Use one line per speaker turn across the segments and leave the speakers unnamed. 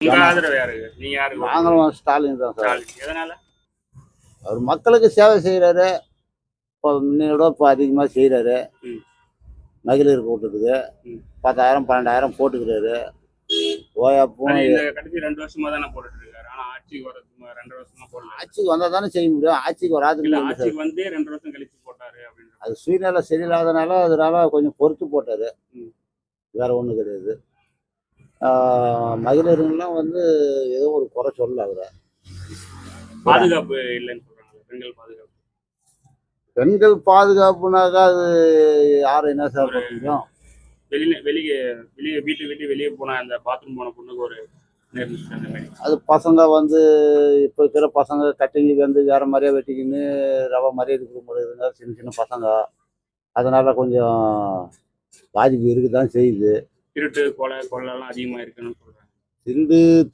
உங்க ஆதரவு யாருக்கு? நீங்க யாருக்கு vote
நாங்களும் ஸ்டாலின் தான் சார்.
ஸ்டாலின். எதனால?
அவர் மக்களுக்கு சேவை செய்யறாரு. இப்போ முன்னையோட இப்போ அதிகமா செய்யறாரு.
ம்.
மகளிர் கூட்டத்துக்கு
ம்.
10,000 12,000 போட்டுக்கிறாரு. ஓயாப்பும்
அது இந்த கடைசி 2 வருஷமா தானே போட்டுட்டு இருக்காரு. ஆனா ஆட்சிக்கு வரதுக்கு 2 வருஷமா போடல.
ஆட்சிக்கு வந்தா தானே செய்ய முடியும். ஆட்சிக்கு
இல்ல
வராதுன்னு இல்லை சார்.
ஆட்சிக்கு வந்து 2 வருஷம் கழிச்சு போட்டாரு அப்படின்னு.
அது சூழ்நிலை சரியில்லாதனால அதனால கொஞ்சம் பொறுத்து போட்டாரு.
ம்.
வேற ஒன்றும் கிடையாது. மகளிருங்கெல்லாம் வந்து ஏதோ ஒரு குறை சொல்லல அவரை.
பாதுகாப்பு இல்லைன்னு சொல்றாங்க. பெண்கள் பாதுகாப்பு.
பெண்கள் பாதுகாப்புனாக்கா அது யாரும் என்ன சார் பண்ண முடியும்?
வெளியே வெளியே வீட்டு விட்டு வெளியே போன அந்த பாத்ரூம் போன பொண்ணுக்கு ஒரு நேர்ந்துச்சு அந்த மாதிரி.
அது பசங்க வந்து இப்போ இருக்கிற பசங்க கட்டிங்கி வந்து வேற மாதிரியே வெட்டிக்கின்னு ரவை மாதிரியே இருக்க முடியுதுங்க சின்ன சின்ன பசங்க. அதனால கொஞ்சம் பாதிப்பு இருக்கு தான் செய்யுது.
திருட்டு கொள்ளைலாம் அதிகமா இருக்குன்னு சொல்றாங்க.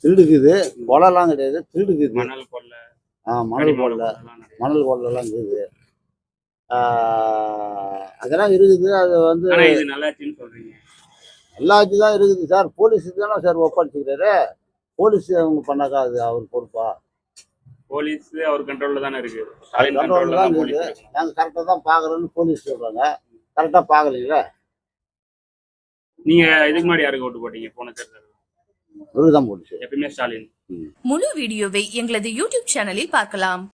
திருடுக்குது, கொலைலாம் கிடையாது, திருடுக்குது.
மணல் கொள்ளை,
மணல் கொள்ளை, மணல் கொள்ளைலாம் இருக்குது. அதெல்லாம் இருக்குது. அது வந்து
ஆனா இது நல்லாச்சுன்னு சொல்றீங்க.
நல்லாச்சு தான் இருக்குது சார். போலீஸுக்கு தானே சார் ஒப்படைச்சிக்கிறாரு. போலீஸ் அவங்க பண்ணாக்கா அது அவர் பொறுப்பா?
போலீஸ் அவர் கண்ட்ரோல்ல தானே இருக்கு.
கண்ட்ரோல்ல தான் இருக்குது. நாங்கள் கரெக்டாக தான் பார்க்குறோன்னு போலீஸ் சொல்றாங்க. கரெக்டாக பார்க்கலீங்களா?
நீங்க இதுக்கு முன்னாடி யாருக்கு ஓட்டு போட்டீங்க போன தேர்தல்?
தான் போட்டுச்சு.
எப்பயுமே ஸ்டாலின்.
முழு வீடியோவை எங்களது யூடியூப் சேனலில் பார்க்கலாம்.